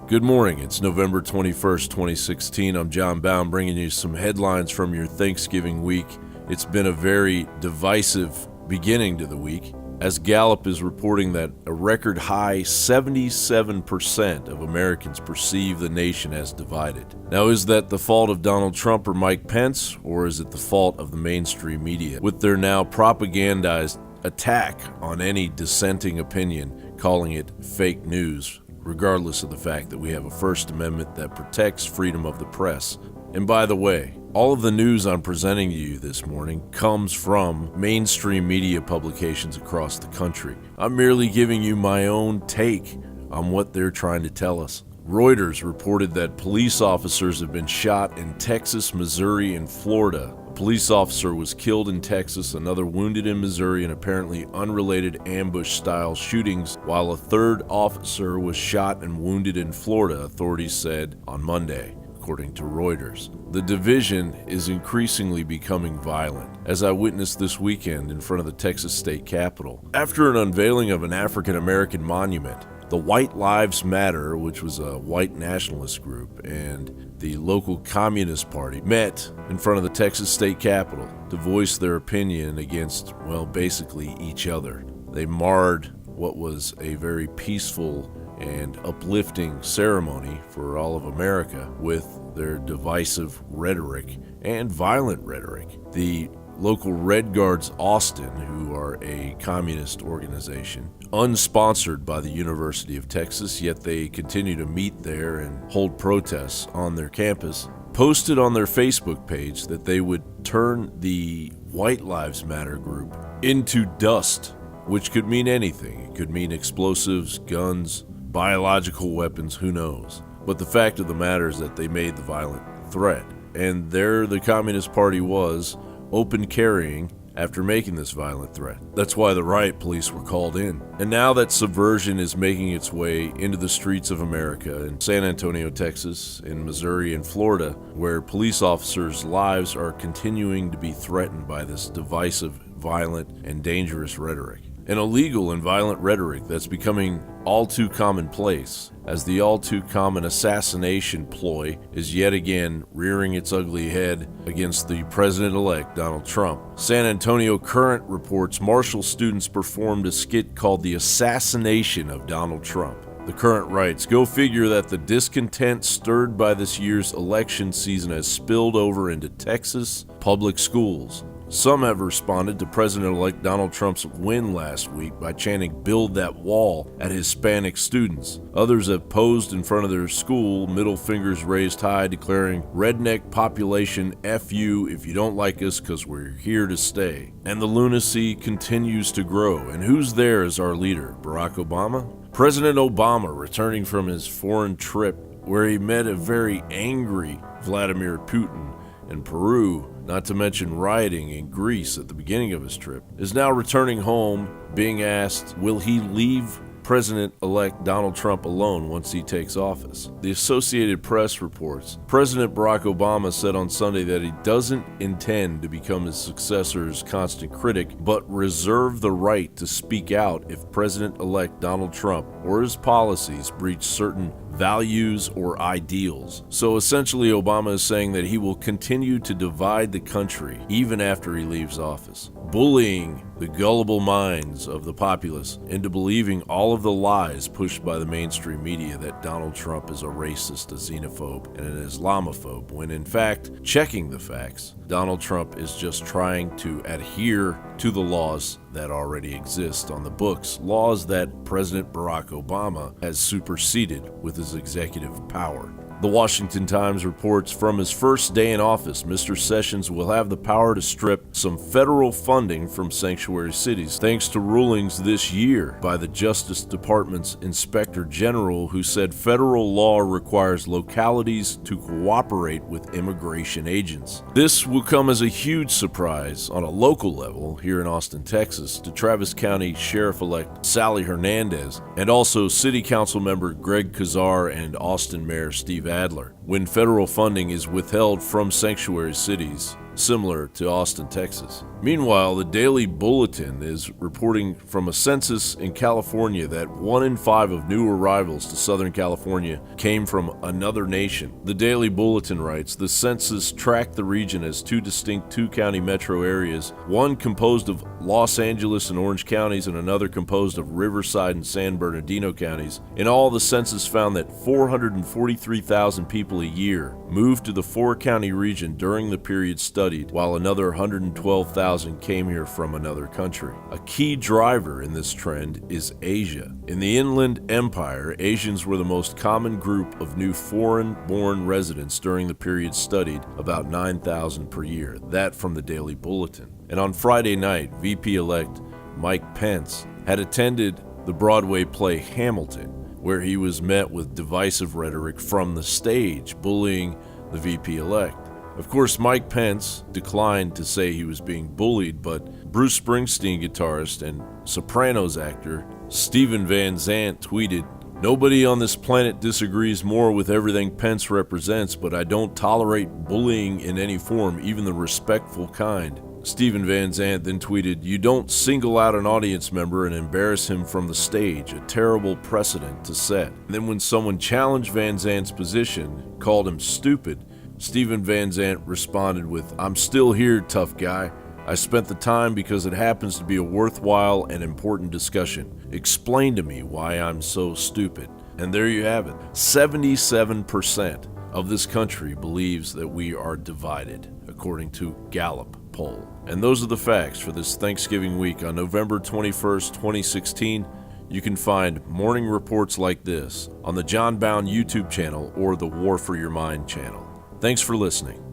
Good morning. It's November 21st, 2016. I'm John Bowne, bringing you some headlines from your Thanksgiving week. It's been a very divisive beginning to the week, as Gallup is reporting that a record high 77% of Americans perceive the nation as divided. Now, is that the fault of Donald Trump or Mike Pence, or is it the fault of the mainstream media, with their now propagandized attack on any dissenting opinion, calling it fake news, regardless of the fact that we have a First Amendment that protects freedom of the press? And by the way, all of the news I'm presenting to you this morning comes from mainstream media publications across the country. I'm merely giving you my own take on what they're trying to tell us. Reuters reported that police officers have been shot in Texas, Missouri, and Florida. A police officer was killed in Texas, another wounded in Missouri in apparently unrelated ambush-style shootings, while a third officer was shot and wounded in Florida, authorities said on Monday, according to Reuters. The division is increasingly becoming violent, as I witnessed this weekend in front of the Texas state capitol. After an unveiling of an African-American monument, the White Lives Matter, which was a white nationalist group, and the local Communist Party met in front of the Texas state capitol to voice their opinion against, basically each other. They marred what was a very peaceful and uplifting ceremony for all of America with their divisive rhetoric and violent rhetoric. The local Red Guards Austin, who are a communist organization, unsponsored by the University of Texas, yet they continue to meet there and hold protests on their campus, posted on their Facebook page that they would turn the White Lives Matter group into dust, which could mean anything. It could mean explosives, guns, biological weapons, who knows. But the fact of the matter is that they made the violent threat. And there the Communist Party was, open carrying after making this violent threat. That's why the riot police were called in. And now that subversion is making its way into the streets of America, in San Antonio, Texas, in Missouri, and Florida, where police officers' lives are continuing to be threatened by this divisive, violent, and dangerous rhetoric. An illegal and violent rhetoric that's becoming all too commonplace, as the all too common assassination ploy is yet again rearing its ugly head against the president-elect Donald Trump. San Antonio Current reports Marshall students performed a skit called The Assassination of Donald Trump. The Current writes, "Go figure that the discontent stirred by this year's election season has spilled over into Texas public schools. Some have responded to President-elect Donald Trump's win last week by chanting 'Build that wall' at Hispanic students. Others have posed in front of their school, middle fingers raised high, declaring, 'Redneck population, F you if you don't like us, 'cause we're here to stay.' And the lunacy continues to grow. And who's there as our leader? Barack Obama? President Obama, returning from his foreign trip, where he met a very angry Vladimir Putin in Peru, not to mention rioting in Greece at the beginning of his trip, is now returning home, being asked, will he leave President-elect Donald Trump alone once he takes office? The Associated Press reports President Barack Obama said on Sunday that he doesn't intend to become his successor's constant critic, but reserve the right to speak out if President-elect Donald Trump or his policies breach certain values or ideals. So essentially, Obama is saying that he will continue to divide the country even after he leaves office, bullying the gullible minds of the populace into believing all of the lies pushed by the mainstream media that Donald Trump is a racist, a xenophobe, and an Islamophobe, when in fact, checking the facts, Donald Trump is just trying to adhere to the laws that already exist on the books, laws that President Barack Obama has superseded with his executive power. The Washington Times reports from his first day in office, Mr. Sessions will have the power to strip some federal funding from sanctuary cities, thanks to rulings this year by the Justice Department's Inspector General, who said federal law requires localities to cooperate with immigration agents. This will come as a huge surprise on a local level here in Austin, Texas, to Travis County Sheriff-elect Sally Hernandez and also City Council member Greg Kazar and Austin Mayor Steve Adler. When federal funding is withheld from sanctuary cities, similar to Austin, Texas. Meanwhile, the Daily Bulletin is reporting from a census in California that 1 in 5 of new arrivals to Southern California came from another nation. The Daily Bulletin writes, the census tracked the region as 2 distinct 2-county metro areas, one composed of Los Angeles and Orange counties and another composed of Riverside and San Bernardino counties. In all, the census found that 443,000 people a year moved to the 4-county region during the period studied, while another 112,000 came here from another country. A key driver in this trend is Asia. In the Inland Empire, Asians were the most common group of new foreign-born residents during the period studied, about 9,000 per year. That from the Daily Bulletin. And on Friday night, VP-elect Mike Pence had attended the Broadway play Hamilton, where he was met with divisive rhetoric from the stage, bullying the VP-elect. Of course, Mike Pence declined to say he was being bullied, but Bruce Springsteen guitarist and Sopranos actor Steven Van Zandt tweeted, "Nobody on this planet disagrees more with everything Pence represents, but I don't tolerate bullying in any form, even the respectful kind." Steven Van Zandt then tweeted, "You don't single out an audience member and embarrass him from the stage, a terrible precedent to set." And then when someone challenged Van Zandt's position, called him stupid, Steven Van Zandt responded with, "I'm still here, tough guy. I spent the time because it happens to be a worthwhile and important discussion. Explain to me why I'm so stupid." And there you have it. 77% of this country believes that we are divided, according to Gallup poll. And those are the facts for this Thanksgiving week on November 21st, 2016. You can find morning reports like this on the John Bowne YouTube channel or the War for Your Mind channel. Thanks for listening.